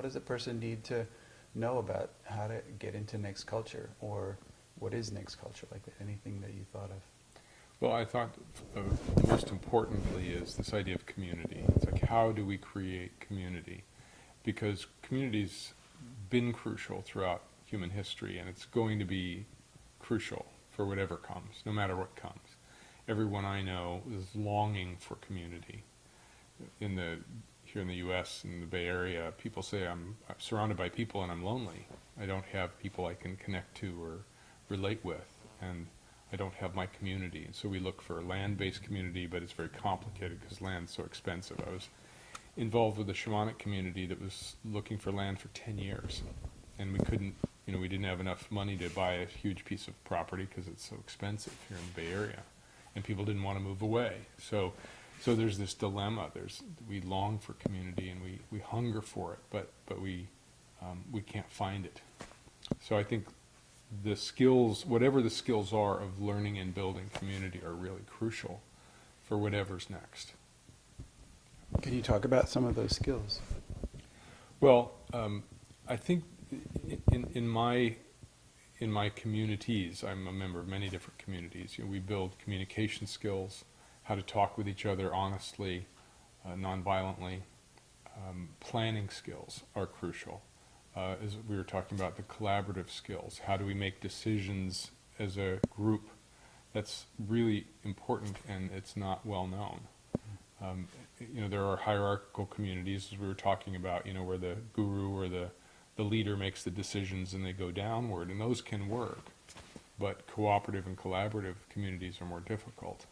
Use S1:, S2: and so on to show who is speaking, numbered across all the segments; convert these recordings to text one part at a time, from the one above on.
S1: what does a person need to know about how to get into next culture, or what is next culture? Like anything that you thought of?
S2: Well, I thought most importantly is this idea of community. It's like, how do we create community? Because community's been crucial throughout human history, and it's going to be crucial for whatever comes, no matter what comes. Everyone I know is longing for community. Here in the U.S., in the Bay Area, people say I'm surrounded by people and I'm lonely. I don't have people I can connect to or relate with, and I don't have my community. And so we look for a land-based community, but it's very complicated because land's so expensive. I was involved with a shamanic community that was looking for land for 10 years, and we couldn't, we didn't have enough money to buy a huge piece of property because it's so expensive here in the Bay Area, and people didn't want to move away. So there's this dilemma. We long for community and we hunger for it, but we can't find it. So I think the skills, whatever the skills are of learning and building community, are really crucial for whatever's next.
S1: Can you talk about some of those skills?
S2: Well, I think in my communities, I'm a member of many different communities. We build communication skills, how to talk with each other honestly, nonviolently. Planning skills are crucial. As we were talking about, the collaborative skills. How do we make decisions as a group? That's really important, and it's not well known. There are hierarchical communities, as we were talking about, where the guru or the leader makes the decisions and they go downward, and those can work. But cooperative and collaborative communities are more difficult.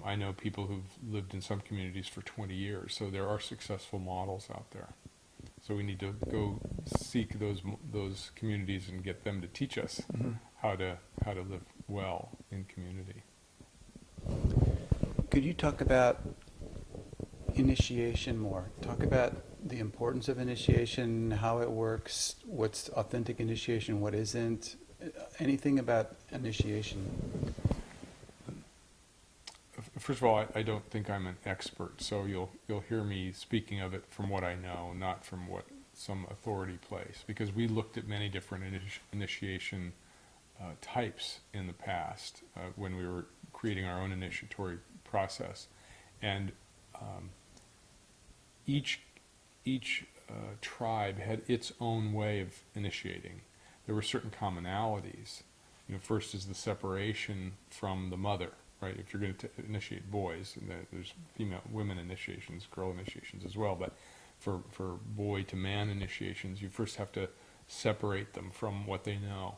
S2: I know people who've lived in some communities for 20 years, so there are successful models out there. So we need to go seek those communities and get them to teach us how to live well in community.
S1: Could you talk about initiation more? Talk about the importance of initiation, how it works, what's authentic initiation, what isn't, anything about initiation.
S2: First of all, I don't think I'm an expert, so you'll hear me speaking of it from what I know, not from what some authority place, because we looked at many different initiation types in the past when we were creating our own initiatory process, and each tribe had its own way of initiating. There were certain commonalities. First is the separation from the mother. Right, if you're going to initiate boys, and there's women initiations, girl initiations as well, but for boy to man initiations, you first have to separate them from what they know.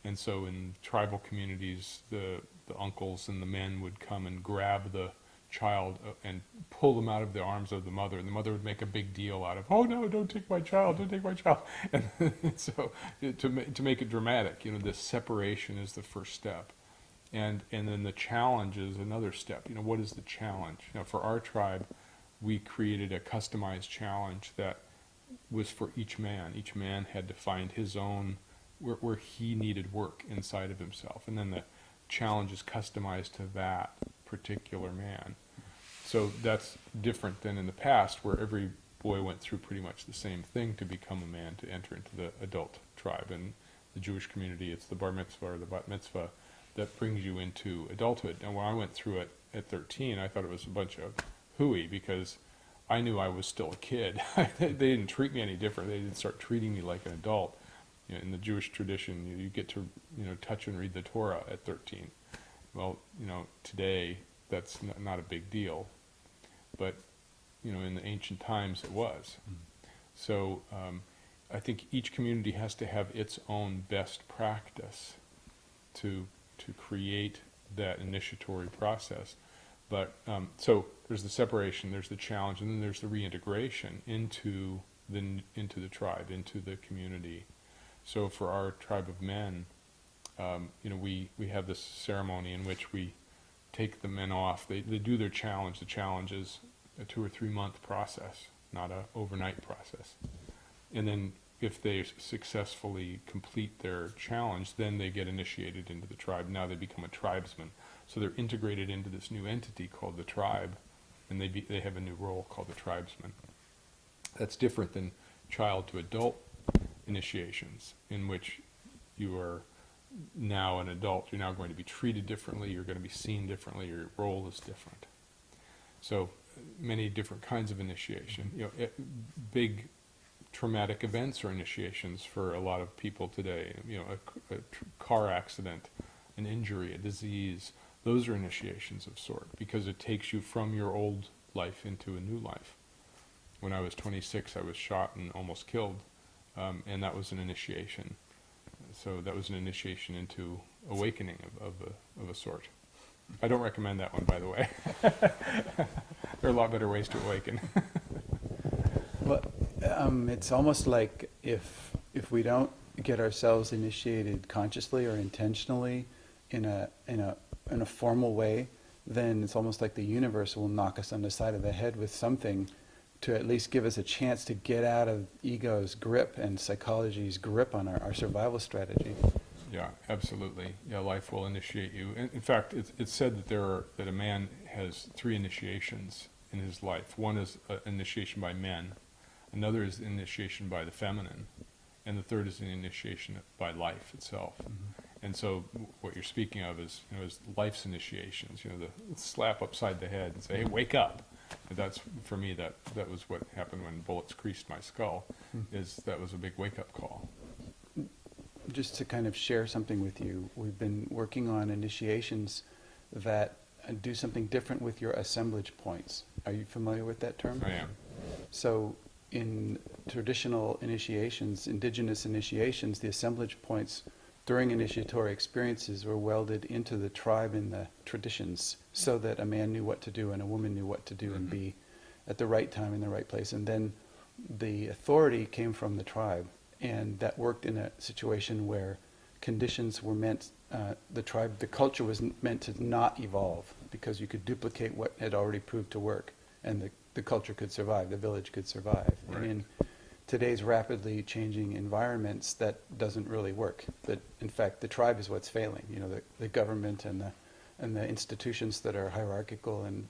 S2: And so in tribal communities, the uncles and the men would come and grab the child and pull them out of the arms of the mother, and the mother would make a big deal out of, oh no, don't take my child, don't take my child. And so to make it dramatic, this separation is the first step. And then the challenge is another step. What is the challenge? For our tribe, we created a customized challenge that was for each man. Each man had to find his own, where he needed work inside of himself. And then the challenge is customized to that particular man. So that's different than in the past, where every boy went through pretty much the same thing to become a man, to enter into the adult tribe. In the Jewish community, it's the bar mitzvah or the bat mitzvah that brings you into adulthood. And when I went through it at 13, I thought it was a bunch of hooey, because I knew I was still a kid. They didn't treat me any different. They didn't start treating me like an adult. In the Jewish tradition, you get to touch and read the Torah at 13. Well, today that's not a big deal, but in the ancient times it was. So I think each community has to have its own best practice to create that initiatory process. But so there's the separation, there's the challenge, and then there's the reintegration into the tribe, into the community. So for our tribe of men, we have this ceremony in which we take the men off. They do their challenge. The challenge is a 2 or 3 month process, not an overnight process. And then if they successfully complete their challenge, then they get initiated into the tribe. Now they become a tribesman. So they're integrated into this new entity called the tribe, and they have a new role called the tribesman. That's different than child to adult initiations, in which you are now an adult. You're now going to be treated differently. You're going to be seen differently. Your role is different. So many different kinds of initiation. Big traumatic events are initiations for a lot of people today. A car accident, an injury, a disease. Those are initiations of sort, because it takes you from your old life into a new life. When I was 26, I was shot and almost killed, and that was an initiation. So that was an initiation into awakening of a sort. I don't recommend that one, by the way. There are a lot better ways to awaken.
S1: Well, it's almost like if we don't get ourselves initiated consciously or intentionally in a formal way, then it's almost like the universe will knock us on the side of the head with something to at least give us a chance to get out of ego's grip and psychology's grip on our survival strategy.
S2: Yeah, absolutely. Yeah, life will initiate you. In fact, it's said that a man has 3 initiations in his life. One is initiation by men, another is initiation by the feminine, and the third is an initiation by life itself. Mm-hmm. And so what you're speaking of is life's initiations. The slap upside the head and say, "Hey, wake up." And that's, for me, that was what happened when bullets creased my skull. That was a big wake-up call.
S1: Just to kind of share something with you, we've been working on initiations that do something different with your assemblage points. Are you familiar with that term?
S2: I am.
S1: So in traditional initiations, indigenous initiations, the assemblage points during initiatory experiences were welded into the tribe and the traditions, so that a man knew what to do and a woman knew what to do and be at the right time in the right place. And then the authority came from the tribe, and that worked in a situation where conditions were meant, the culture was meant to not evolve, because you could duplicate what had already proved to work, and the culture could survive, the village could survive.
S2: Right.
S1: And in today's rapidly changing environments, that doesn't really work. That, in fact, the tribe is what's failing. The government and the institutions that are hierarchical and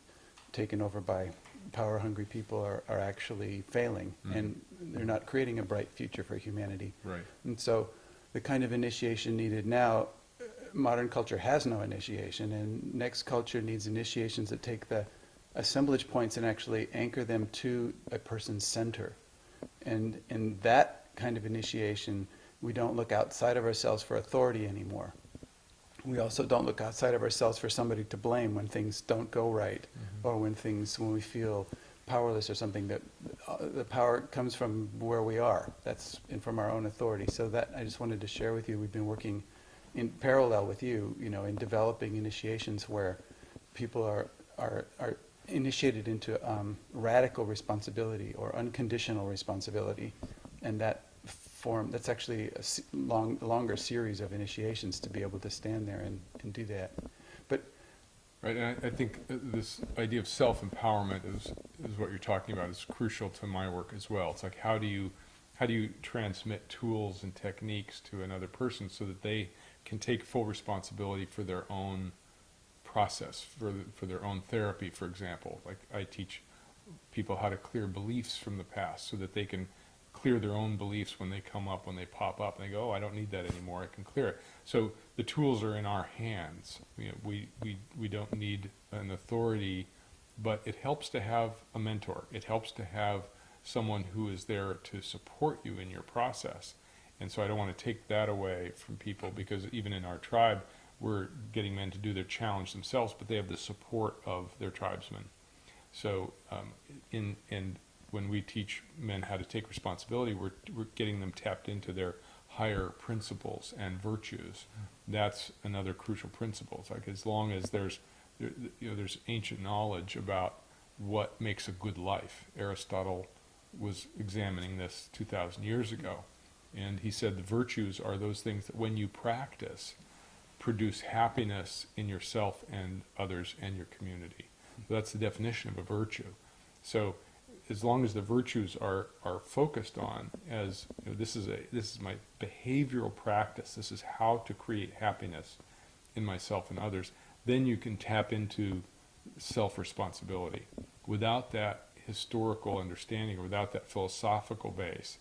S1: taken over by power-hungry people are actually failing, and they're not creating a bright future for humanity.
S2: Right.
S1: And so the kind of initiation needed now, modern culture has no initiation, and next culture needs initiations that take the assemblage points and actually anchor them to a person's center. And in that kind of initiation, we don't look outside of ourselves for authority anymore. We also don't look outside of ourselves for somebody to blame when things don't go right, or when we feel powerless or something. That the power comes from where we are. That's from our own authority. So that I just wanted to share with you. We've been working in parallel with you, in developing initiations where people are initiated into radical responsibility or unconditional responsibility, and that's actually a longer series of initiations to be able to stand there and do that. But
S2: right, and I think this idea of self-empowerment is what you're talking about, is crucial to my work as well. It's like, how do you transmit tools and techniques to another person so that they can take full responsibility for their own process, for their own therapy, for example. Like, I teach people how to clear beliefs from the past so that they can clear their own beliefs when they come up, when they pop up, and they go, "Oh, I don't need that anymore, I can clear it." So the tools are in our hands. We don't need an authority, but it helps to have a mentor. It helps to have someone who is there to support you in your process. And so I don't want to take that away from people, because even in our tribe, we're getting men to do their challenge themselves, but they have the support of their tribesmen. So when we teach men how to take responsibility, we're getting them tapped into their higher principles and virtues. That's another crucial principle. It's like, as long as there's ancient knowledge about what makes a good life. Aristotle was examining this 2,000 years ago, and he said the virtues are those things that, when you practice, produce happiness in yourself and others and your community. So that's the definition of a virtue. So as long as the virtues are focused on, as this is my behavioral practice, this is how to create happiness in myself and others, then you can tap into self-responsibility. Without that historical understanding, or without that philosophical base,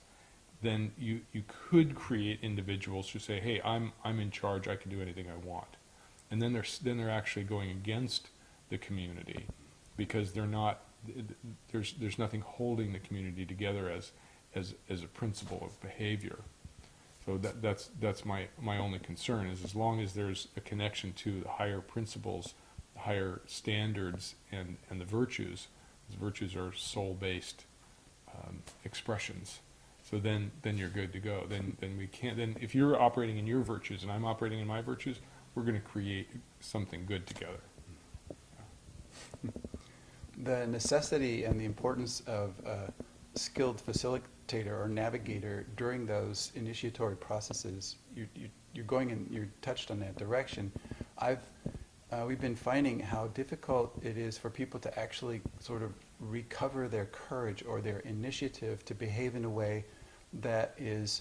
S2: then you could create individuals who say, hey, I'm in charge, I can do anything I want. And then they're actually going against the community, because they're not, there's nothing holding the community together as a principle of behavior. So that's my only concern, is as long as there's a connection to the higher principles, the higher standards, and the virtues. The virtues are soul-based expressions. So then you're good to go. Then we can't. Then if you're operating in your virtues and I'm operating in my virtues, we're going to create something good together.
S1: The necessity and the importance of a skilled facilitator or navigator during those initiatory processes, you're going in, you're touched on that direction. We've been finding how difficult it is for people to actually sort of recover their courage or their initiative to behave in a way that is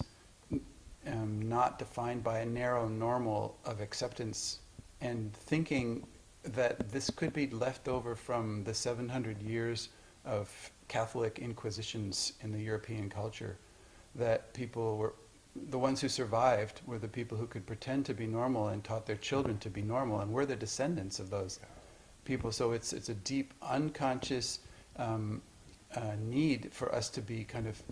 S1: not defined by a narrow normal of acceptance, and thinking that this could be left over from the 700 years of Catholic inquisitions in the European culture, that people were, the ones who survived were the people who could pretend to be normal and taught their children to be normal, and we're the descendants of those people. So it's a deep unconscious need for us to be kind of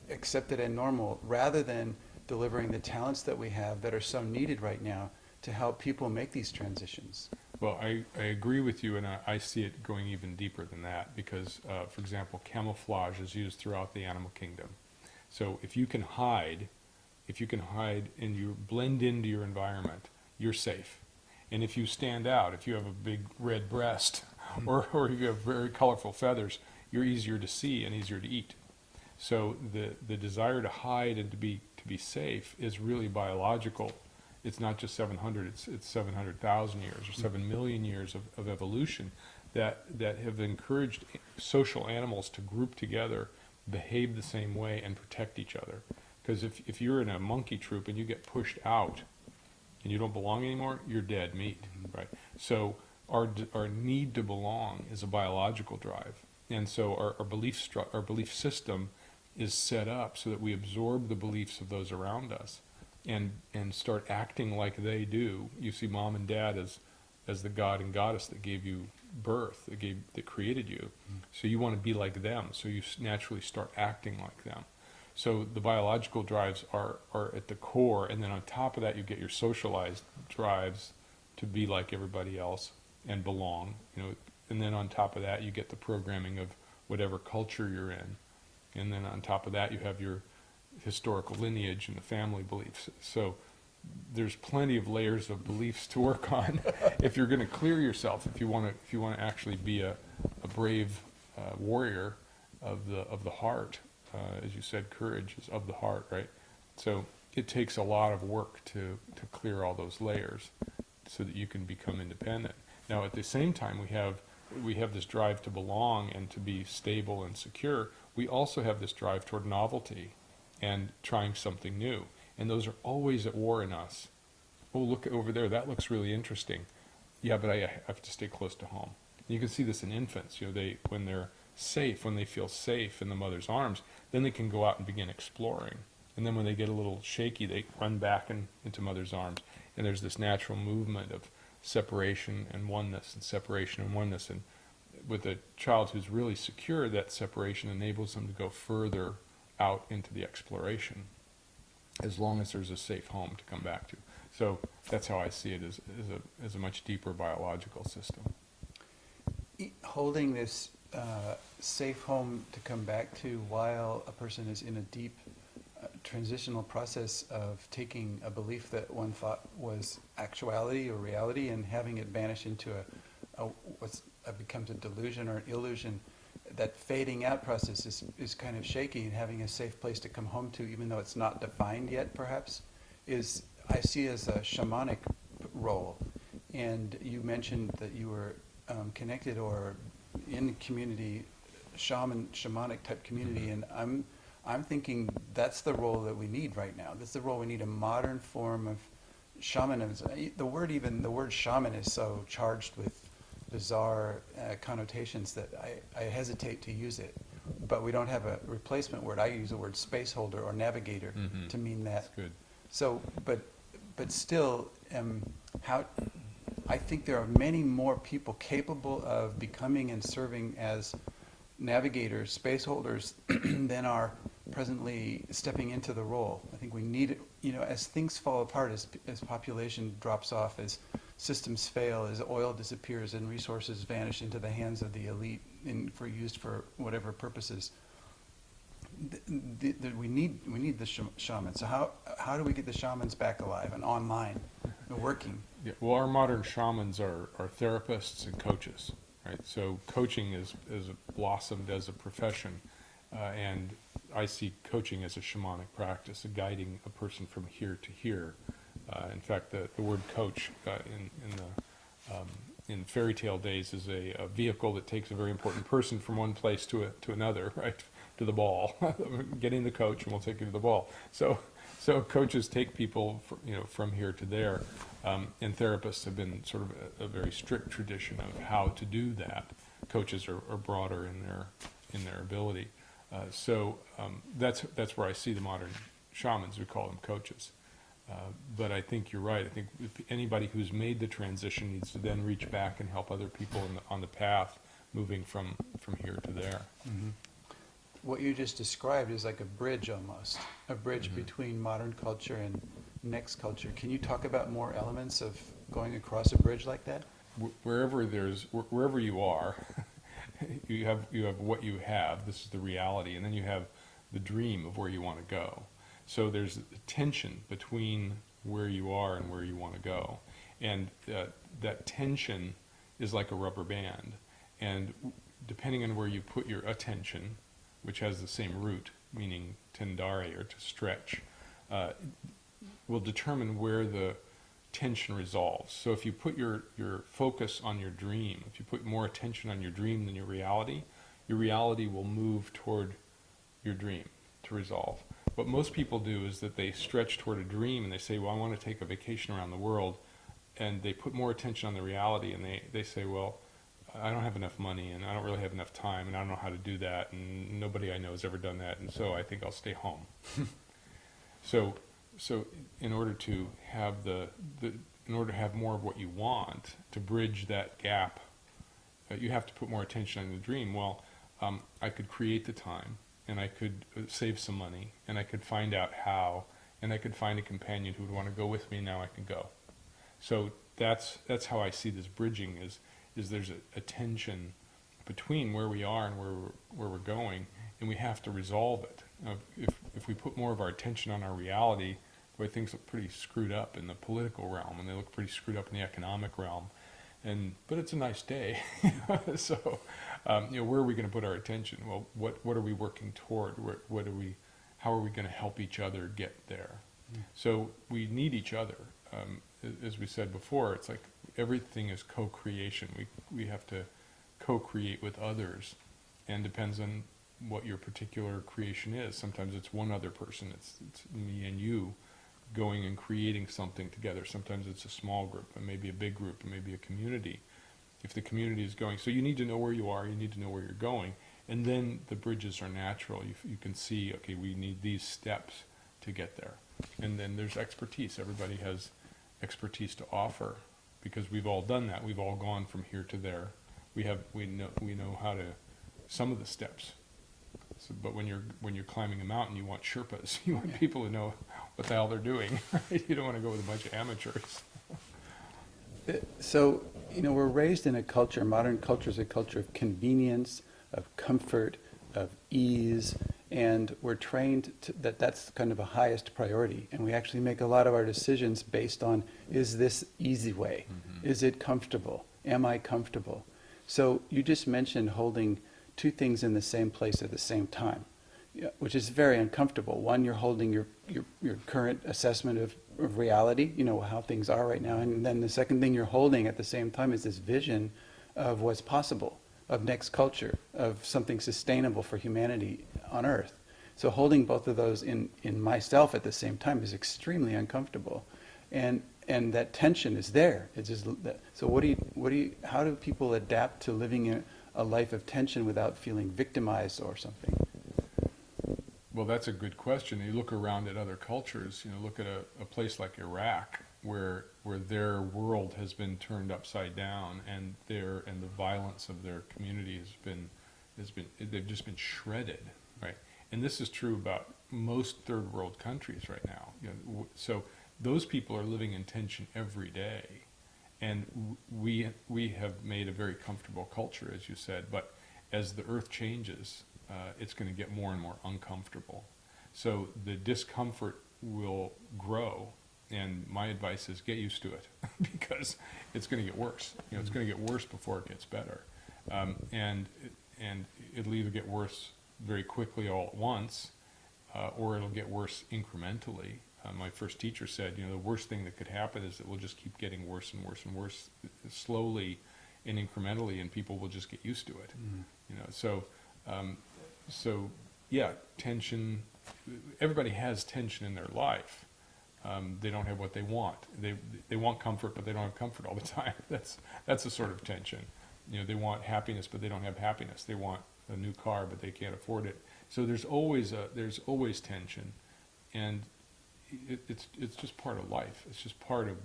S1: accepted and normal, rather than delivering the talents that we have that are so needed right now to help people make these transitions.
S2: Well, I agree with you, and I see it going even deeper than that, because, for example, camouflage is used throughout the animal kingdom. So if you can hide and you blend into your environment, you're safe. And if you stand out, if you have a big red breast, or if you have very colorful feathers, you're easier to see and easier to eat. So the desire to hide and to be safe is really biological. It's not just 700, it's 700,000 years or 7 million years of evolution that have encouraged social animals to group together, behave the same way, and protect each other. Because if you're in a monkey troop and you get pushed out and you don't belong anymore, you're dead meat, right? So our need to belong is a biological drive. And so our belief system is set up so that we absorb the beliefs of those around us and start acting like they do. You see mom and dad as the god and goddess that gave you birth, that created you. So you want to be like them, so you naturally start acting like them. So the biological drives are at the core, and then on top of that you get your socialized drives to be like everybody else and belong, and then on top of that you get the programming of whatever culture you're in, and then on top of that you have your historical lineage and the family beliefs. So there's plenty of layers of beliefs to work on if you're going to clear yourself, if you want to actually be a brave warrior of the heart. As you said, courage is of the heart, right? So it takes a lot of work to clear all those layers so that you can become independent. Now at the same time we have this drive to belong and to be stable and secure. We also have this drive toward novelty and trying something new. And those are always at war in us. Oh, look over there, that looks really interesting. Yeah, but I have to stay close to home. And you can see this in infants. When they're safe, when they feel safe in the mother's arms, then they can go out and begin exploring. And then when they get a little shaky, they run back into mother's arms. And there's this natural movement of separation and oneness, and separation and oneness. And with a child who's really secure, that separation enables them to go further out into the exploration, as long as there's a safe home to come back to. So that's how I see it, as a much deeper biological system.
S1: Holding this safe home to come back to while a person is in a deep transitional process of taking a belief that one thought was actuality or reality and having it vanish into what becomes a delusion or an illusion. That fading out process is kind of shaky, and having a safe place to come home to, even though it's not defined yet perhaps, I see as a shamanic role. And you mentioned that you were connected or in community, shamanic type community, and I'm thinking that's the role that we need right now. That's the role we need, a modern form of shamanism. The word shaman is so charged with bizarre connotations that I hesitate to use it. but we don't have a replacement word. I use the word space holder or navigator
S2: Mhm.
S1: to mean that.
S2: That's good.
S1: So, but still, how, I think there are many more people capable of becoming and serving as navigators, space holders, than are presently stepping into the role. I think we need, as things fall apart, as population drops off, as systems fail, as oil disappears and resources vanish into the hands of the elite used for whatever purposes, we need the shaman. So how do we get the shamans back alive and online and working?
S2: Yeah, well, our modern shamans are therapists and coaches, right? So coaching is blossomed as a profession, and I see coaching as a shamanic practice, guiding a person from here to here. In fact, the word coach in fairy tale days is a vehicle that takes a very important person from one place to another, right? To the ball, getting the coach, and we'll take you to the ball. So coaches take people, from here to there, and therapists have been sort of a very strict tradition of how to do that. Coaches are broader in their ability. That's where I see the modern shamans. We call them coaches. But I think you're right. I think anybody who's made the transition needs to then reach back and help other people on the path, moving from here to there.
S1: Mm-hmm. What you just described is like a bridge almost, a bridge
S2: Mm-hmm.
S1: between modern culture and next culture. Can you talk about more elements of going across a bridge like that?
S2: Wherever you are, you have what you have. This is the reality, and then you have the dream of where you want to go. So there's a tension between where you are and where you want to go, and that tension is like a rubber band, and depending on where you put your attention, which has the same root, meaning tendare, or to stretch, will determine where the tension resolves. So if you put your focus on your dream, if you put more attention on your dream than your reality will move toward your dream to resolve. What most people do is that they stretch toward a dream and they say, well, I want to take a vacation around the world, and they put more attention on the reality, and they say, well, I don't have enough money, and I don't really have enough time, and I don't know how to do that, and nobody I know has ever done that, and so I think I'll stay home. So in order to have in order to have more of what you want, to bridge that gap, you have to put more attention on the dream. Well, I could create the time, and I could save some money, and I could find out how, and I could find a companion who would want to go with me. Now I can go. So that's how I see this bridging is there's a tension between where we are and where we're going, and we have to resolve it. If we put more of our attention on our reality, the way things look pretty screwed up in the political realm, and they look pretty screwed up in the economic realm, but it's a nice day. So where are we going to put our attention? Well, what are we working toward? How are we going to help each other get there? So we need each other. As we said before, it's like everything is co-creation. We have to co-create with others, and depends on what your particular creation is. Sometimes it's one other person. It's me and you going and creating something together. Sometimes it's a small group, and maybe a big group, and maybe a community. If the community is going, so you need to know where you are, you need to know where you're going, and then the bridges are natural. You can see, okay, we need these steps to get there. And then there's expertise. Everybody has expertise to offer, because we've all done that. We've all gone from here to there. We know how to, some of the steps. So, but when you're climbing a mountain, you want Sherpas. You want people who know what the hell they're doing. Right? You don't want to go with a bunch of amateurs.
S1: So, we're raised in a culture, modern culture is a culture of convenience, of comfort, of ease, and we're trained that's kind of a highest priority. And we actually make a lot of our decisions based on, is this easy way? Mm-hmm. Is it comfortable? Am I comfortable? So you just mentioned holding two things in the same place at the same time, which is very uncomfortable. One, you're holding your current assessment of reality, how things are right now. And then the second thing you're holding at the same time is this vision of what's possible, of next culture, of something sustainable for humanity on Earth. So holding both of those in myself at the same time is extremely uncomfortable. And that tension is there. It's just so how do people adapt to living a life of tension without feeling victimized or something?
S2: Well, that's a good question. You look around at other cultures, look at a place like Iraq, where their world has been turned upside down, and the violence of their community they've just been shredded, right? And this is true about most third world countries right now. So those people are living in tension every day, and we have made a very comfortable culture, as you said. But as the earth changes, it's going to get more and more uncomfortable. So the discomfort will grow, and my advice is get used to it because it's going to get worse. It's going to get worse before it gets better, and it'll either get worse very quickly all at once, or it'll get worse incrementally. My first teacher said, the worst thing that could happen is that we'll just keep getting worse and worse and worse, slowly and incrementally, and people will just get used to it. So yeah, tension. Everybody has tension in their life. They don't have what they want. They want comfort, but they don't have comfort all the time. That's a sort of tension. They want happiness, but they don't have happiness. They want a new car, but they can't afford it. So there's always tension, and it's just part of life. It's just part of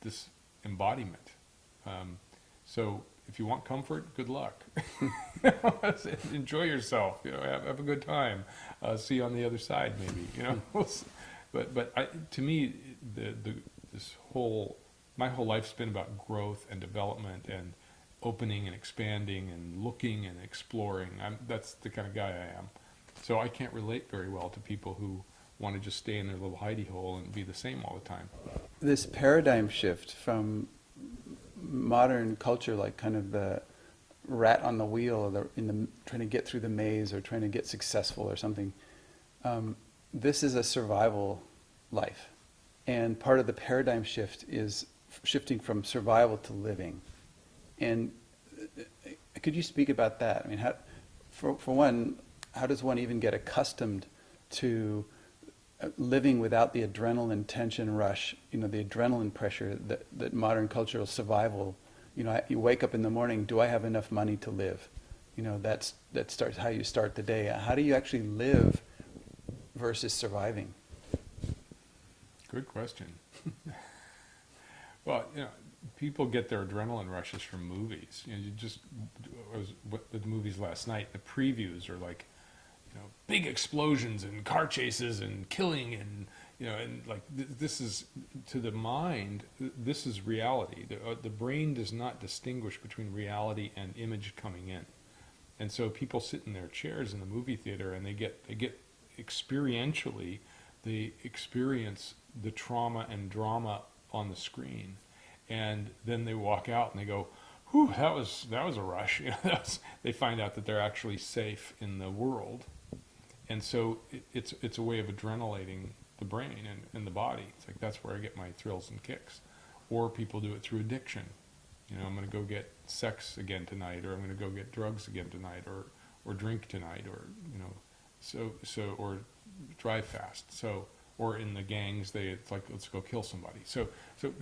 S2: this embodiment. So if you want comfort, good luck. Enjoy yourself. Have a good time. See you on the other side, maybe. But to me, my whole life's been about growth and development and opening and expanding and looking and exploring. That's the kind of guy I am. So I can't relate very well to people who want to just stay in their little hidey hole and be the same all the time.
S1: This paradigm shift from modern culture, like kind of the rat on the wheel, or trying to get through the maze or trying to get successful or something. This is a survival life, and part of the paradigm shift is shifting from survival to living. And could you speak about that? I mean, for one, how does one even get accustomed to living without the adrenaline tension rush, the adrenaline pressure that modern cultural survival, you wake up in the morning, do I have enough money to live? That starts how you start the day. How do you actually live versus surviving?
S2: Good question. Well, people get their adrenaline rushes from movies. I was with the movies last night. The previews are like, big explosions and car chases and killing and and like this is, to the mind, this is reality. The brain does not distinguish between reality and image coming in, and so people sit in their chairs in the movie theater and they get experientially, they experience the trauma and drama on the screen, and then they walk out and they go, "Whew, that was a rush." They find out that they're actually safe in the world. And so it's a way of adrenalating the brain and the body. It's like, that's where I get my thrills and kicks. Or people do it through addiction. I'm going to go get sex again tonight, or I'm going to go get drugs again tonight, or drink tonight, or or drive fast. So, or in the gangs, it's like, let's go kill somebody. So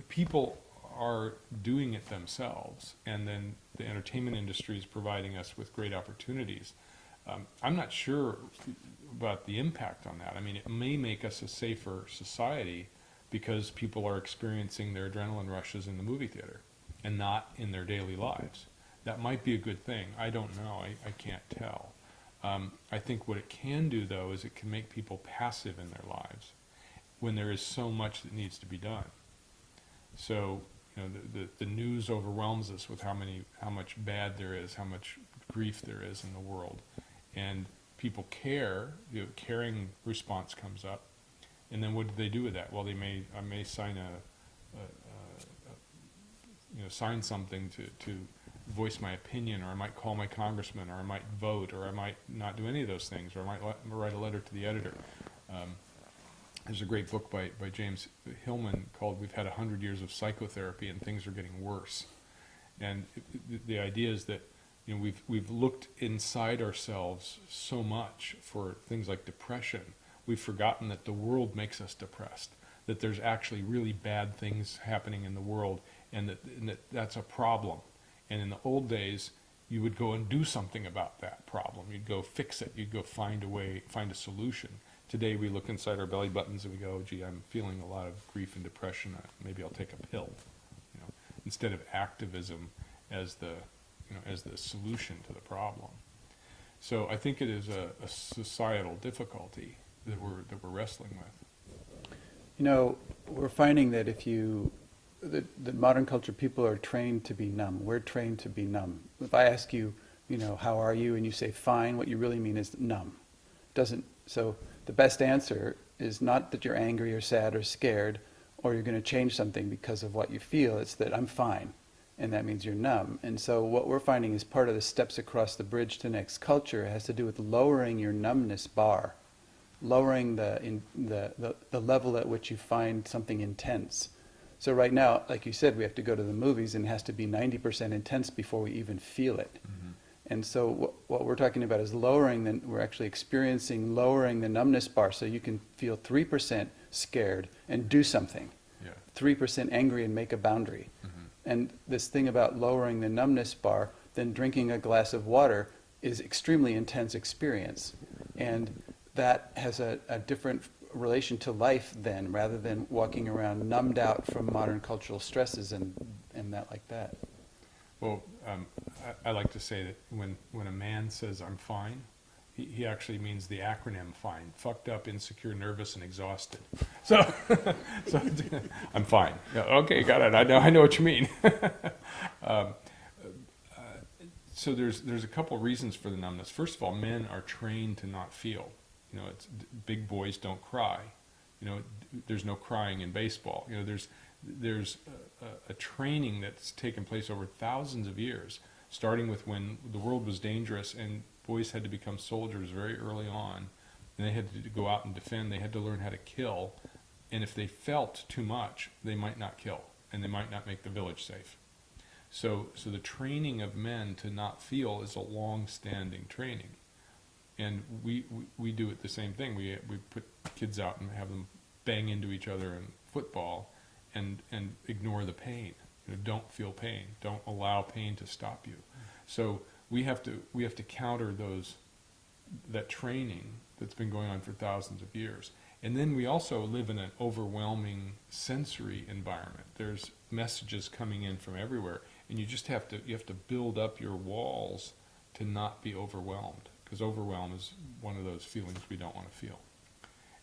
S2: people are doing it themselves, and then the entertainment industry is providing us with great opportunities. I'm not sure about the impact on that. I mean, it may make us a safer society because people are experiencing their adrenaline rushes in the movie theater and not in their daily lives. That might be a good thing. I don't know. I can't tell. I think what it can do, though, is it can make people passive in their lives when there is so much that needs to be done. So, the news overwhelms us with how much bad there is, how much grief there is in the world. And people care, caring response comes up, and then what do they do with that? Well, I may sign sign something to voice my opinion, or I might call my congressman, or I might vote, or I might not do any of those things, or I might write a letter to the editor. There's a great book by James Hillman called "We've Had 100 Years of Psychotherapy and Things Are Getting Worse," and the idea is that we've looked inside ourselves so much for things like depression. We've forgotten that the world makes us depressed, that there's actually really bad things happening in the world, and that's a problem. And in the old days, you would go and do something about that problem. You'd go fix it. You'd go find a way, find a solution. Today we look inside our belly buttons and we go, gee, I'm feeling a lot of grief and depression. Maybe I'll take a pill, instead of activism as the, as the solution to the problem. So I think it is a societal difficulty that we're wrestling with.
S1: We're finding that the modern culture, people are trained to be numb. We're trained to be numb. If I ask you, how are you, and you say fine, what you really mean is numb. So the best answer is not that you're angry or sad or scared, or you're going to change something because of what you feel. It's that I'm fine, and that means you're numb. And so what we're finding is part of the steps across the bridge to next culture has to do with lowering your numbness bar, lowering the level at which you find something intense. So right now, like you said, we have to go to the movies and it has to be 90% intense before we even feel it.
S2: Mm-hmm.
S1: And so what we're talking about is we're actually experiencing lowering the numbness bar so you can feel 3% scared and do something.
S2: Yeah.
S1: 3% angry and make a boundary.
S2: Mm-hmm.
S1: And this thing about lowering the numbness bar, then drinking a glass of water is extremely intense experience. And that has a different relation to life then, rather than walking around numbed out from modern cultural stresses and that like that.
S2: Well, I like to say that when a man says I'm fine, he actually means the acronym FINE: fucked up, insecure, nervous, and exhausted. So I'm fine. Yeah, okay, got it. I know what you mean. So there's a couple reasons for the numbness. First of all, men are trained to not feel. It's big boys don't cry. There's no crying in baseball. There's a training that's taken place over thousands of years, starting with when the world was dangerous and boys had to become soldiers very early on, and they had to go out and defend. They had to learn how to kill, and if they felt too much, they might not kill, and they might not make the village safe. So the training of men to not feel is a long-standing training. And we do it the same thing. We put kids out and have them bang into each other in football and ignore the pain. Don't feel pain. Don't allow pain to stop you. So we have to counter that training that's been going on for thousands of years. And then we also live in an overwhelming sensory environment. There's messages coming in from everywhere, and you have to build up your walls to not be overwhelmed. Because overwhelm is one of those feelings we don't want to feel.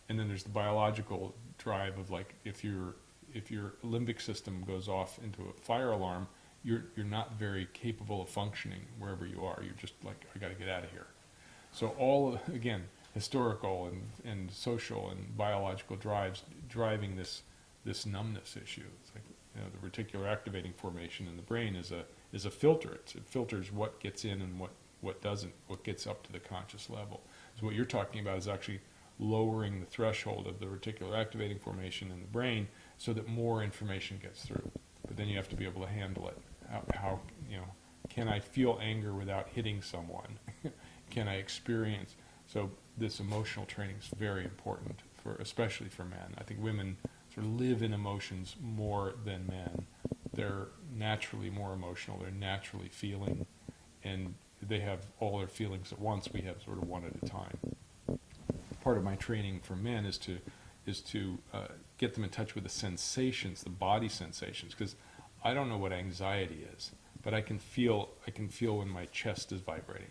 S2: And then there's the biological drive of, like, if your limbic system goes off into a fire alarm, you're not very capable of functioning wherever you are. You're just like, I got to get out of here. So all of, again, historical and social and biological drives driving this numbness issue. It's like, the reticular activating formation in the brain is a filter. It filters what gets in and what doesn't, what gets up to the conscious level. So what you're talking about is actually lowering the threshold of the reticular activating formation in the brain so that more information gets through. But then you have to be able to handle it. How can I feel anger without hitting someone? Can I experience? So this emotional training is very important, especially for men. I think women sort of live in emotions more than men. They're naturally more emotional. They're naturally feeling, and they have all their feelings at once. We have sort of one at a time. Part of my training for men is to get them in touch with the sensations, the body sensations, because I don't know what anxiety is, but I can feel when my chest is vibrating.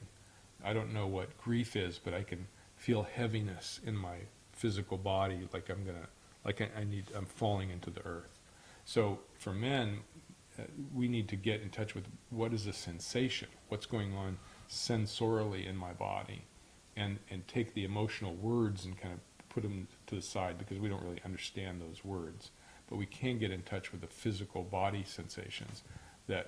S2: I don't know what grief is, but I can feel heaviness in my physical body, like I'm falling into the earth. So for men, we need to get in touch with what is a sensation, what's going on sensorially in my body, and take the emotional words and kind of put them to the side, because we don't really understand those words. But we can get in touch with the physical body sensations that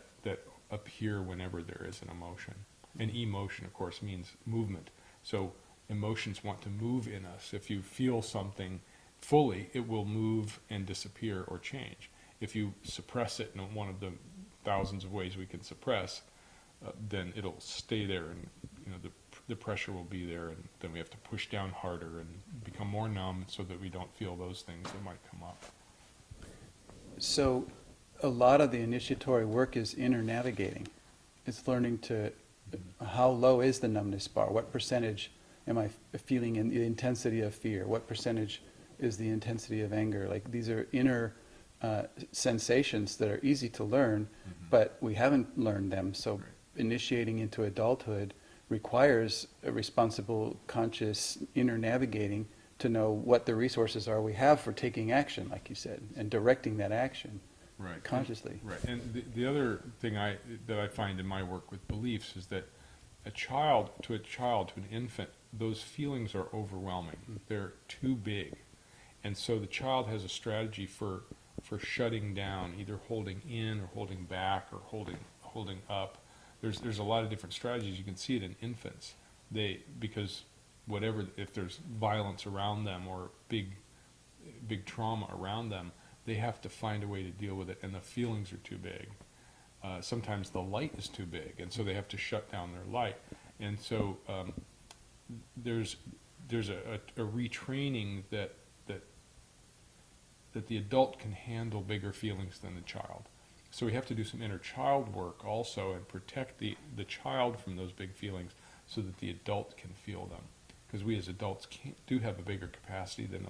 S2: appear whenever there is an emotion. And emotion, of course, means movement. So emotions want to move in us. If you feel something fully, it will move and disappear or change. If you suppress it in one of the thousands of ways we can suppress, then it'll stay there, and the pressure will be there, and then we have to push down harder and become more numb so that we don't feel those things that might come up.
S1: So a lot of the initiatory work is inner navigating. It's learning to How low is the numbness bar? What percentage am I feeling in the intensity of fear? What percentage is the intensity of anger? Like, these are inner sensations that are easy to learn, but we haven't learned them. So
S2: Right.
S1: initiating into adulthood requires a responsible, conscious inner navigating to know what the resources are we have for taking action, like you said, and directing that action
S2: Right.
S1: consciously.
S2: Right. And the other thing that I find in my work with beliefs is that to an infant, those feelings are overwhelming. They're too big. And so the child has a strategy for shutting down, either holding in or holding back or holding up. There's a lot of different strategies. You can see it in infants. Because whatever, if there's violence around them or big trauma around them, they have to find a way to deal with it, and the feelings are too big. Sometimes the light is too big, and so they have to shut down their light. And so there's a retraining that the adult can handle bigger feelings than the child. So we have to do some inner child work also and protect the child from those big feelings so that the adult can feel them. Because we as adults do have a bigger capacity than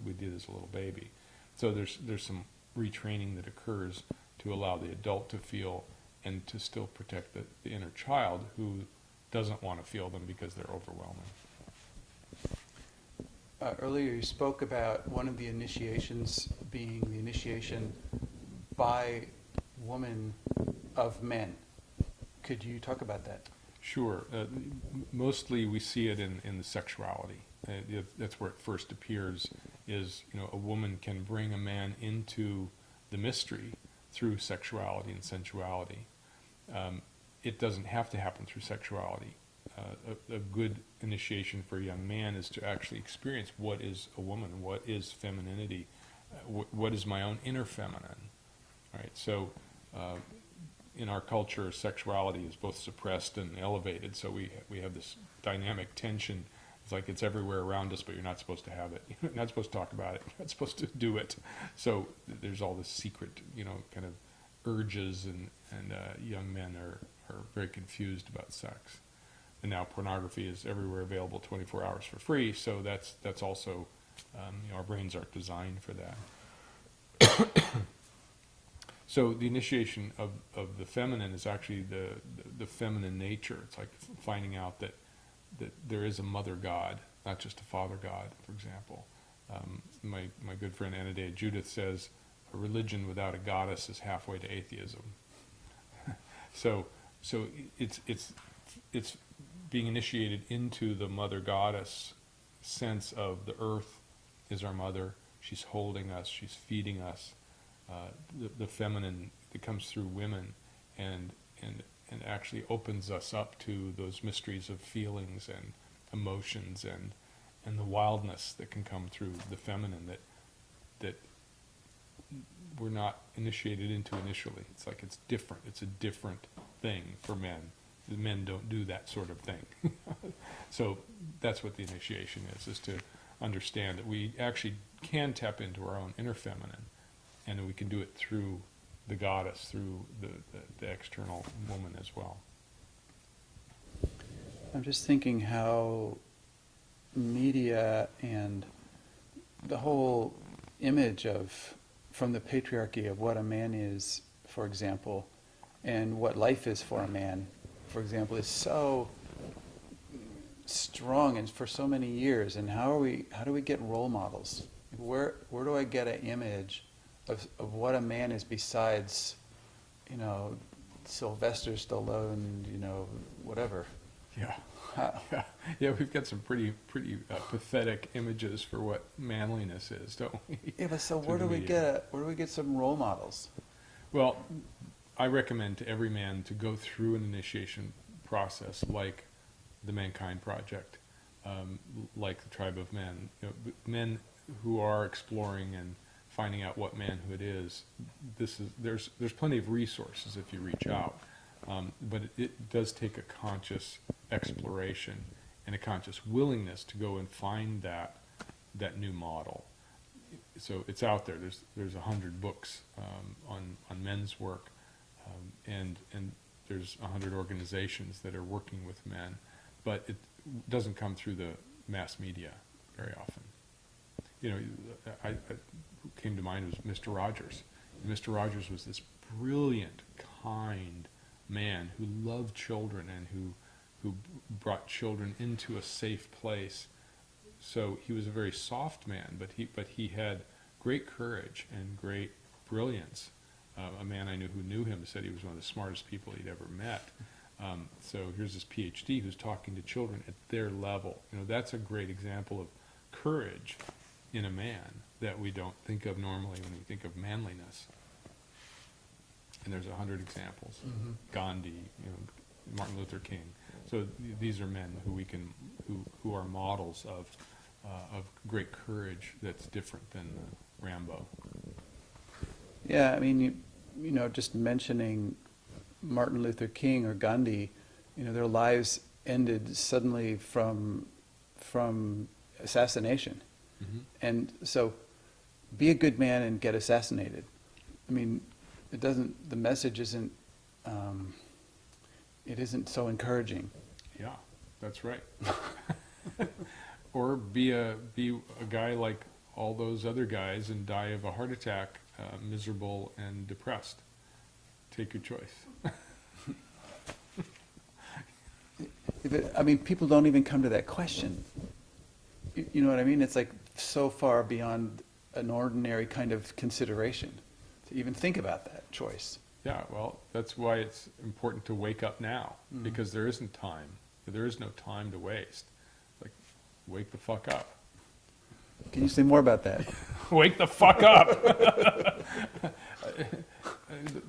S2: we did as a little baby. So there's some retraining that occurs to allow the adult to feel and to still protect the inner child who doesn't want to feel them because they're overwhelming.
S1: Earlier you spoke about one of the initiations being the initiation by woman of men. Could you talk about that?
S2: Sure. Mostly we see it in the sexuality. That's where it first appears, is, a woman can bring a man into the mystery through sexuality and sensuality. It doesn't have to happen through sexuality. A good initiation for a young man is to actually experience what is a woman, what is femininity, what is my own inner feminine, right? So in our culture, sexuality is both suppressed and elevated, so we have this dynamic tension. It's like it's everywhere around us, but you're not supposed to have it. You're not supposed to talk about it. You're not supposed to do it. So there's all this secret, kind of urges, and young men are very confused about sex. And now pornography is everywhere available 24 hours for free, so that's also, our brains aren't designed for that. So the initiation of the feminine is actually the feminine nature. It's like finding out that there is a mother God, not just a father God, for example. My good friend Anadea Judith says, a religion without a goddess is halfway to atheism. So it's being initiated into the mother goddess sense of the earth is our mother. She's holding us. She's feeding us. The feminine that comes through women and actually opens us up to those mysteries of feelings and emotions and the wildness that can come through the feminine that we're not initiated into initially. It's like it's different. It's a different thing for men. The men don't do that sort of thing. So that's what the initiation is to understand that we actually can tap into our own inner feminine, and we can do it through the goddess, through the external woman as well.
S1: I'm just thinking how media and the whole image from the patriarchy of what a man is, for example, and what life is for a man, for example, is so strong and for so many years. And how do we get role models? Where do I get an image of what a man is besides, Sylvester Stallone, whatever?
S2: Yeah. Yeah, we've got some pretty pathetic images for what manliness is, don't we?
S1: Yeah, but so where do we get some role models?
S2: Well, I recommend to every man to go through an initiation process like the Mankind Project, like the Tribe of Men. Men who are exploring and finding out what manhood is. There's plenty of resources if you reach out, but it does take a conscious exploration and a conscious willingness to go and find that new model. So it's out there. There's 100 books on men's work, and there's 100 organizations that are working with men, but it doesn't come through the mass media very often. You know, who came to mind was Mr. Rogers. Mr. Rogers was this brilliant, kind man who loved children and who brought children into a safe place. So he was a very soft man, but he had great courage and great brilliance. A man I knew who knew him said he was one of the smartest people he'd ever met. So here's this PhD who's talking to children at their level. You know, that's a great example of courage in a man that we don't think of normally when we think of manliness. And there's 100 examples.
S1: Mm-hmm.
S2: Gandhi, you know, Martin Luther King. So these are men who are models of great courage that's different than Rambo.
S1: Yeah, I mean, you know, just mentioning Martin Luther King or Gandhi, you know, their lives ended suddenly from assassination.
S2: Mm-hmm.
S1: And so be a good man and get assassinated. I mean, the message isn't, it isn't so encouraging.
S2: Yeah, that's right. Or be a guy like all those other guys and die of a heart attack, miserable and depressed. Take your choice.
S1: I mean, people don't even come to that question. You know what I mean? It's like so far beyond an ordinary kind of consideration to even think about that choice.
S2: Yeah, well, that's why it's important to wake up now,
S1: Mm.
S2: because there isn't time. There is no time to waste. Like, wake the fuck up.
S1: Can you say more about that?
S2: Wake the fuck up.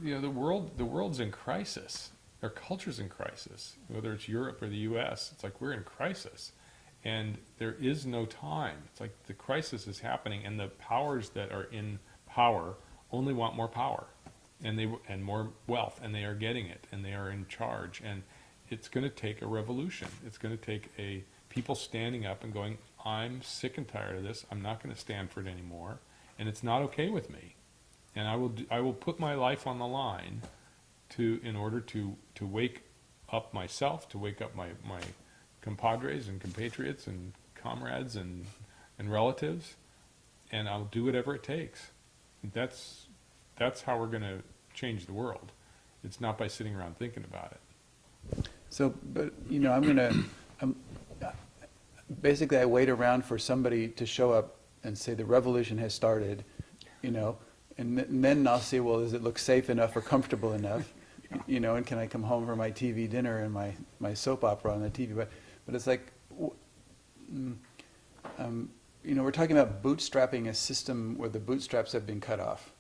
S2: You know, the world's in crisis. Our culture's in crisis. Whether it's Europe or the U.S., it's like we're in crisis, and there is no time. It's like the crisis is happening, and the powers that are in power only want more power, and more wealth, and they are getting it, and they are in charge, and it's going to take a revolution. It's going to take people standing up and going, I'm sick and tired of this. I'm not going to stand for it anymore, and it's not okay with me. And I will put my life on the line in order to wake up myself, to wake up my compadres and compatriots and comrades and relatives, and I'll do whatever it takes. That's how we're going to change the world. It's not by sitting around thinking about it.
S1: So, but, you know, basically I wait around for somebody to show up and say the revolution has started, you know, and then I'll see, well, does it look safe enough or comfortable enough, you know, and can I come home for my TV dinner and my soap opera on the TV? But it's like, you know, we're talking about bootstrapping a system where the bootstraps have been cut off,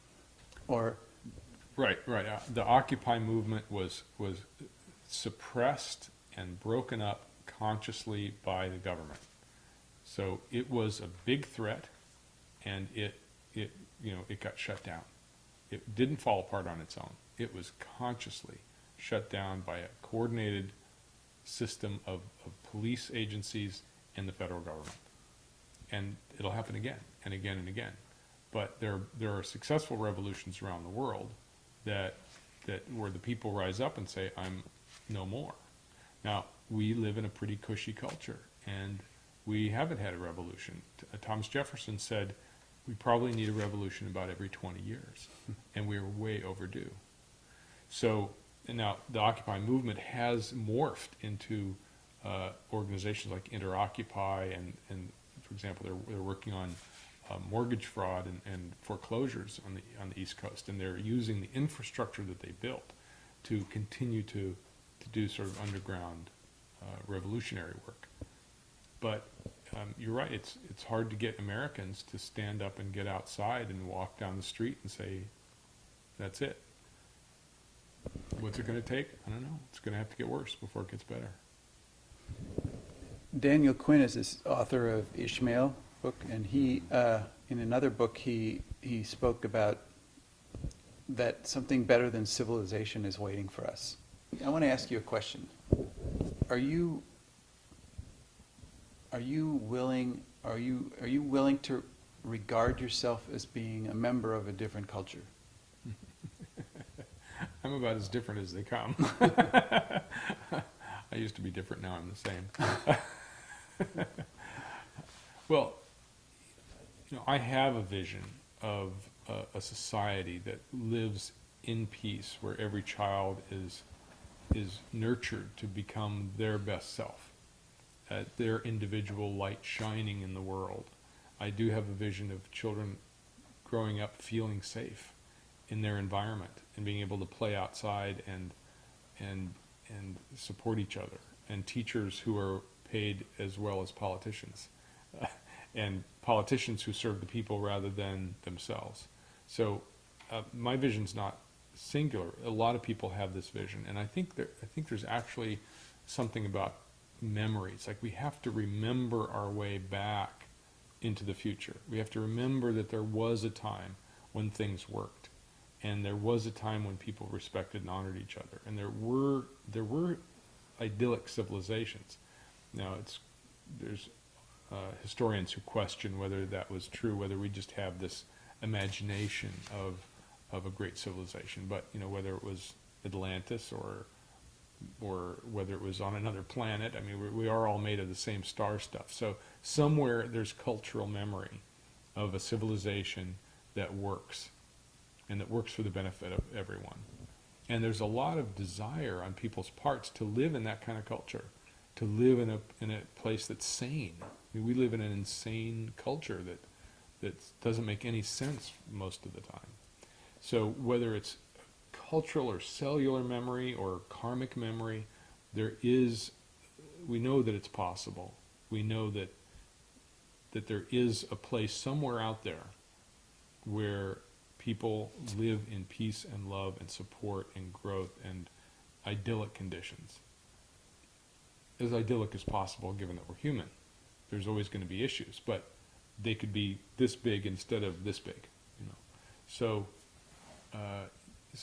S1: or...
S2: Right. The Occupy movement was suppressed and broken up consciously by the government. So it was a big threat, and it got shut down. It didn't fall apart on its own. It was consciously shut down by a coordinated system of police agencies and the federal government. And it'll happen again and again and again. But there are successful revolutions around the world that where the people rise up and say, I'm no more. Now, we live in a pretty cushy culture, and we haven't had a revolution. Thomas Jefferson said, we probably need a revolution about every 20 years, and we're way overdue. So, and now the Occupy movement has morphed into organizations like InterOccupy, and for example, they're working on mortgage fraud and foreclosures on the East Coast, and they're using the infrastructure that they built to continue to do sort of underground revolutionary work. But you're right, it's hard to get Americans to stand up and get outside and walk down the street and say, that's it. What's it going to take? I don't know. It's going to have to get worse before it gets better.
S1: Daniel Quinn is this author of Ishmael book, and he, in another book, he spoke about that something better than civilization is waiting for us. I want to ask you a question. Are you willing to regard yourself as being a member of a different culture?
S2: I'm about as different as they come. I used to be different, now I'm the same. Well, I have a vision of a society that lives in peace, where every child is nurtured to become their best self, their individual light shining in the world. I do have a vision of children growing up feeling safe in their environment and being able to play outside and support each other, and teachers who are paid as well as politicians, and politicians who serve the people rather than themselves. So my vision's not singular. A lot of people have this vision, and I think there's actually something about memory. It's like we have to remember our way back into the future. We have to remember that there was a time when things worked, and there was a time when people respected and honored each other, and there were idyllic civilizations. Now there's historians who question whether that was true, whether we just have this imagination of a great civilization. But whether it was Atlantis or whether it was on another planet, I mean, we are all made of the same star stuff. So somewhere there's cultural memory of a civilization that works, and that works for the benefit of everyone. And there's a lot of desire on people's parts to live in that kind of culture, to live in a place that's sane. I mean, we live in an insane culture that doesn't make any sense most of the time. So whether it's cultural or cellular memory or karmic memory, we know that it's possible. We know that there is a place somewhere out there where people live in peace and love and support and growth and idyllic conditions. As idyllic as possible, given that we're human. There's always going to be issues, but they could be this big instead of this big. So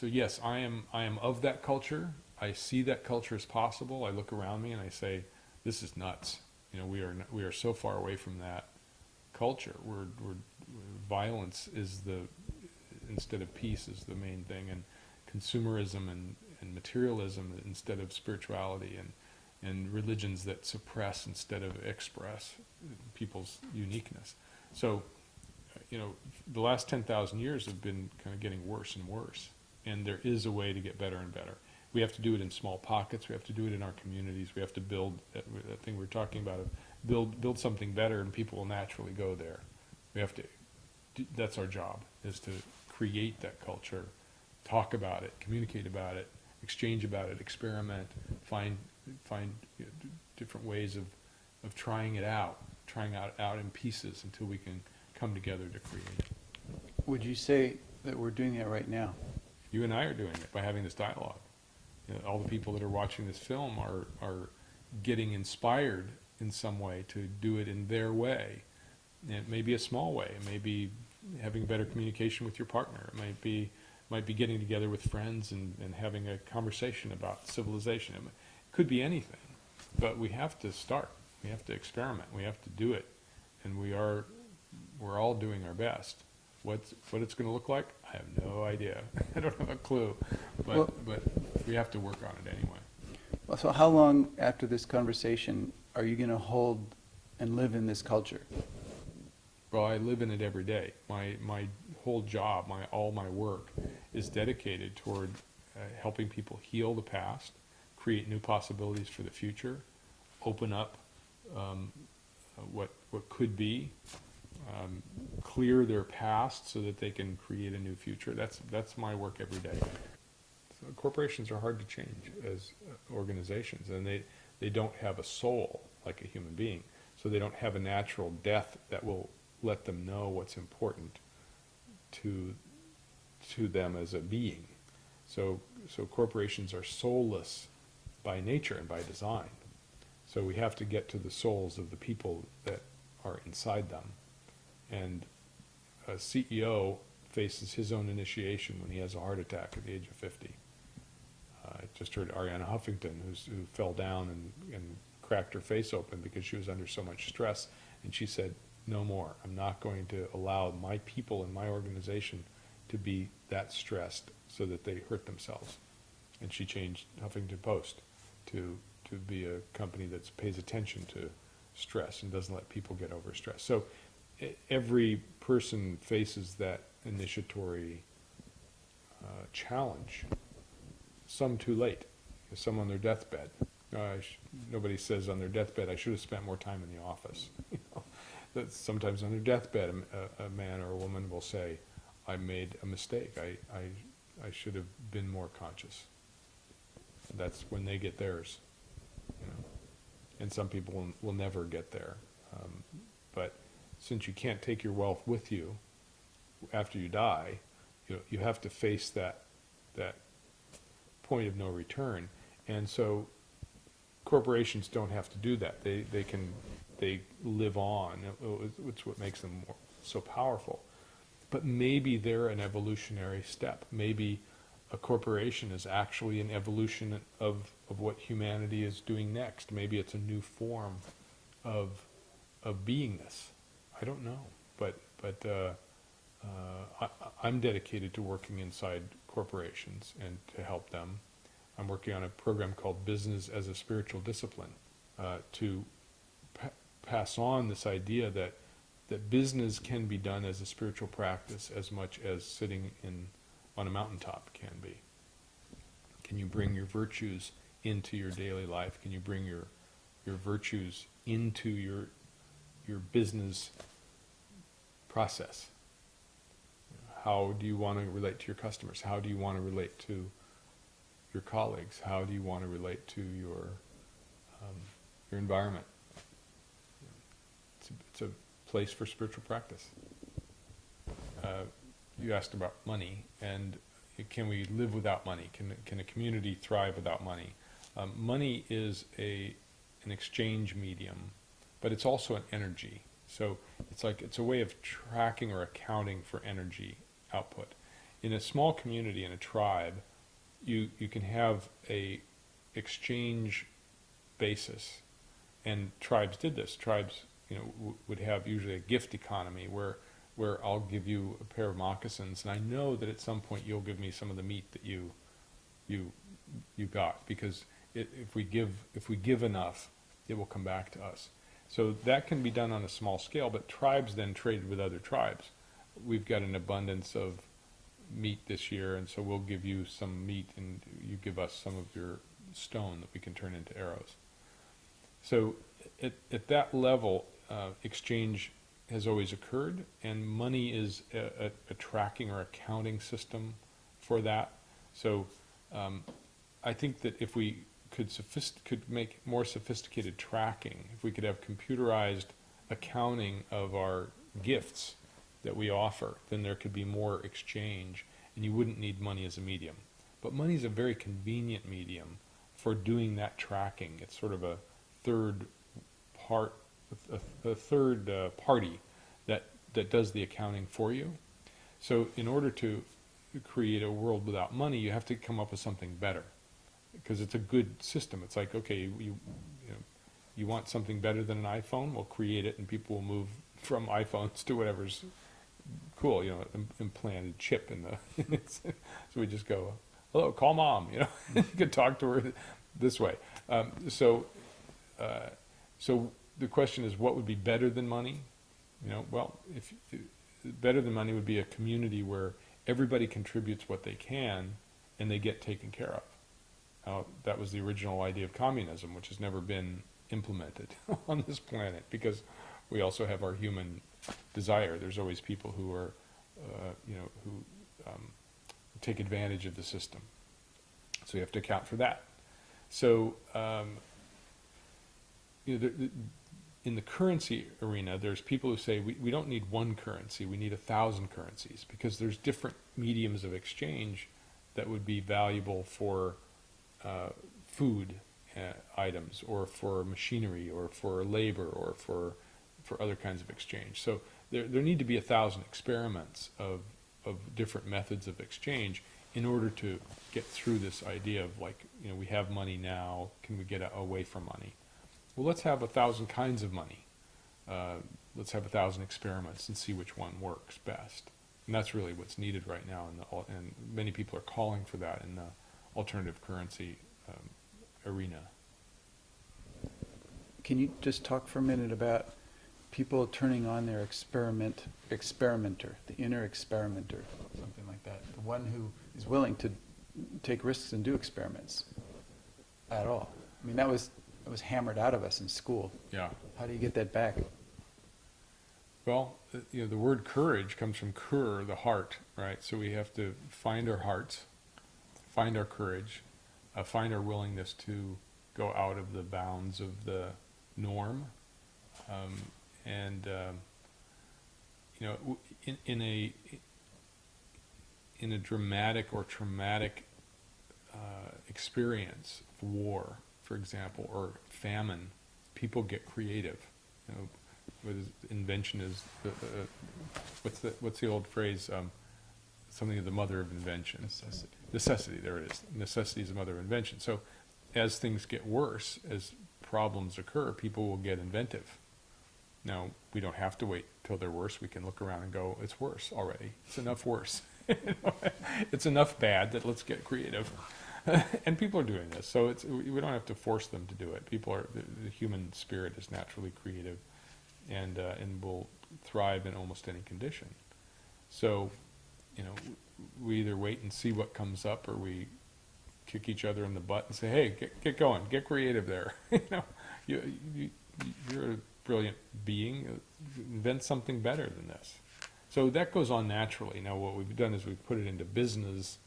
S2: yes, I am of that culture. I see that culture as possible. I look around me and I say, this is nuts. We are so far away from that culture. Violence is instead of peace is the main thing, and consumerism and materialism instead of spirituality, and religions that suppress instead of express people's uniqueness. So, the last 10,000 years have been kind of getting worse and worse, and there is a way to get better and better. We have to do it in small pockets. We have to do it in our communities. We have to build that thing we're talking about, build something better, and people will naturally go there. We have to. That's our job, is to create that culture, talk about it, communicate about it, exchange about it, experiment, find different ways of trying it out in pieces until we can come together to create it.
S1: Would you say that we're doing that right now?
S2: You and I are doing it by having this dialogue. All the people that are watching this film are getting inspired in some way to do it in their way. And it may be a small way. It may be having better communication with your partner. It might be getting together with friends and having a conversation about civilization. It could be anything. But we have to start. We have to experiment. We have to do it. And we're all doing our best. What it's going to look like, I have no idea. I don't have a clue. But we have to work on it anyway.
S1: Well, so how long after this conversation are you going to hold and live in this culture?
S2: Well, I live in it every day. My whole job, all my work is dedicated toward helping people heal the past, create new possibilities for the future, open up what could be, clear their past so that they can create a new future. That's my work every day. So corporations are hard to change as organizations, and they don't have a soul like a human being, so they don't have a natural death that will let them know what's important to them as a being. So corporations are soulless by nature and by design. So we have to get to the souls of the people that are inside them. And a CEO faces his own initiation when he has a heart attack at the age of 50. I just heard Ariana Huffington, who fell down and cracked her face open because she was under so much stress, and she said, no more. I'm not going to allow my people in my organization to be that stressed so that they hurt themselves. and she changed Huffington Post to be a company that pays attention to stress and doesn't let people get overstressed. So every person faces that initiatory challenge, some too late, some on their deathbed. Nobody says on their deathbed, I should have spent more time in the office. That sometimes on their deathbed, a man or a woman will say, I made a mistake. I should have been more conscious. That's when they get theirs. And some people will never get there. But since you can't take your wealth with you after you die, you have to face that point of no return. And so corporations don't have to do that. They live on. It's what makes them so powerful. But maybe they're an evolutionary step. Maybe a corporation is actually an evolution of what humanity is doing next. Maybe it's a new form of beingness. I don't know, but I'm dedicated to working inside corporations and to help them. I'm working on a program called Business as a Spiritual Discipline to pass on this idea that business can be done as a spiritual practice as much as sitting on a mountaintop can be. Can you bring your virtues into your daily life? Can you bring your virtues into your business process? How do you want to relate to your customers? How do you want to relate to your colleagues? How do you want to relate to your environment? It's a place for spiritual practice. You asked about money, and can we live without money? Can a community thrive without money? Money is an exchange medium, but it's also an energy. So it's a way of tracking or accounting for energy output. In a small community, in a tribe, you can have a exchange basis, and tribes did this. Tribes, would have usually a gift economy where I'll give you a pair of moccasins, and I know that at some point you'll give me some of the meat that you got, because if we give enough, it will come back to us. So that can be done on a small scale, but tribes then traded with other tribes. We've got an abundance of meat this year, and so we'll give you some meat, and you give us some of your stone that we can turn into arrows. So at that level, exchange has always occurred, and money is a tracking or accounting system for that. So I think that if we could make more sophisticated tracking, if we could have computerized accounting of our gifts that we offer, then there could be more exchange, and you wouldn't need money as a medium. But money is a very convenient medium for doing that tracking. It's sort of a third party that does the accounting for you. So in order to create a world without money, you have to come up with something better, because it's a good system. It's like, okay, you want something better than an iPhone? We'll create it, and people will move from iPhones to whatever's cool, implanted chip in the. So we just go, hello, call mom. You could talk to her this way. So the question is, what would be better than money? Well, if better than money would be a community where everybody contributes what they can, and they get taken care of. That was the original idea of communism, which has never been implemented on this planet, because we also have our human desire. There's always people who are, who take advantage of the system. So you have to account for that. So, in the currency arena, there's people who say we don't need one currency, we need 1,000 currencies, because there's different mediums of exchange that would be valuable for food items, or for machinery, or for labor, or for other kinds of exchange. So there need to be 1,000 experiments of different methods of exchange in order to get through this idea of, like, we have money now, can we get away from money? Well, let's have 1,000 kinds of money. Let's have 1,000 experiments and see which one works best. And that's really what's needed right now, and many people are calling for that in the alternative currency arena.
S1: Can you just talk for a minute about people turning on their experimenter, the inner experimenter, something like that, the one who is willing to take risks and do experiments at all? I mean, that was hammered out of us in school.
S2: Yeah.
S1: How do you get that back?
S2: Well, the word courage comes from kur, the heart, right? So we have to find our hearts, find our courage, find our willingness to go out of the bounds of the norm, in a dramatic or traumatic experience, war, for example, or famine, people get creative. Invention is what's the old phrase? Something of the mother of invention.
S1: Necessity.
S2: Necessity. There it is. Necessity is the mother of invention. So, as things get worse, as problems occur, people will get inventive. Now, we don't have to wait till they're worse. We can look around and go, "It's worse already. It's enough worse. It's enough bad that let's get creative." And people are doing this, so we don't have to force them to do it. The human spirit is naturally creative, and will thrive in almost any condition. So, we either wait and see what comes up, or we kick each other in the butt and say, "Hey, get going, get creative there." You're a brilliant being. Invent something better than this. So that goes on naturally. Now, what we've done is we've put it into business,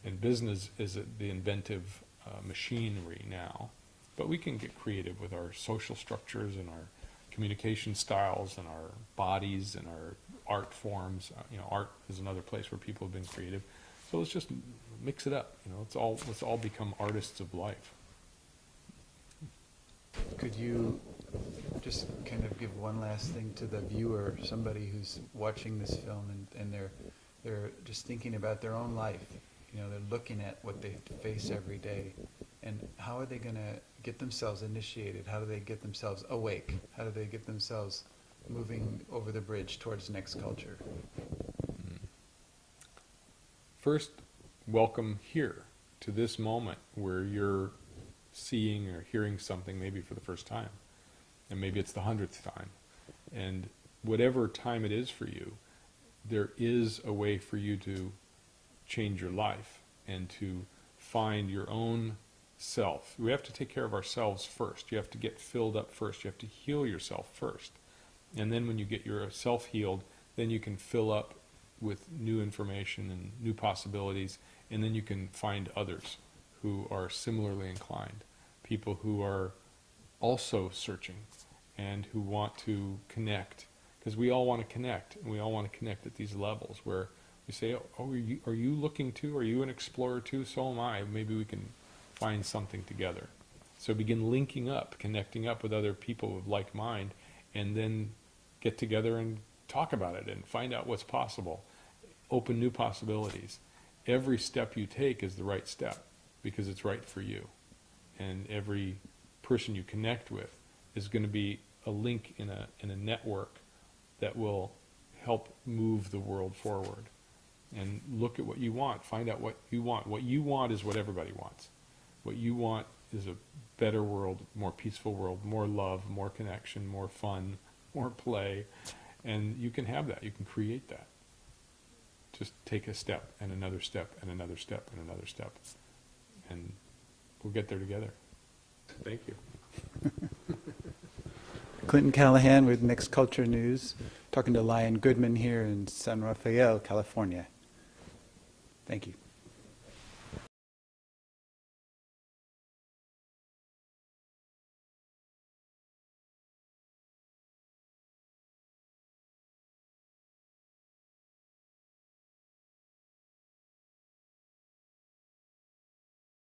S2: and business is the inventive machinery now. But we can get creative with our social structures and our communication styles and our bodies and our art forms. Art is another place where people have been creative. So let's just mix it up. Let's all become artists of life.
S1: Could you just kind of give one last thing to the viewer, somebody who's watching this film and they're just thinking about their own life? They're looking at what they face every day, and how are they going to get themselves initiated? How do they get themselves awake? How do they get themselves moving over the bridge towards next culture?
S2: First, welcome here to this moment where you're seeing or hearing something maybe for the first time, and maybe it's the 100th time. And whatever time it is for you, there is a way for you to change your life and to find your own self. We have to take care of ourselves first. You have to get filled up first. You have to heal yourself first. And then when you get yourself healed, then you can fill up with new information and new possibilities, and then you can find others who are similarly inclined, people who are also searching and who want to connect, because we all want to connect, and we all want to connect at these levels where we say, "Oh, are you looking too? Are you an explorer too? So am I. Maybe we can find something together." So begin linking up, connecting up with other people of like mind, and then get together and talk about it and find out what's possible. Open new possibilities. Every step you take is the right step because it's right for you. And every person you connect with is going to be a link in a network that will help move the world forward. And look at what you want. Find out what you want. What you want is what everybody wants. What you want is a better world, more peaceful world, more love, more connection, more fun, more play. And you can have that. You can create that. Just take a step and another step and another step and another step. And we'll get there together. Thank you.
S1: Clinton Callahan with Next Culture News, talking to Goodman here in San Rafael, California. Thank you.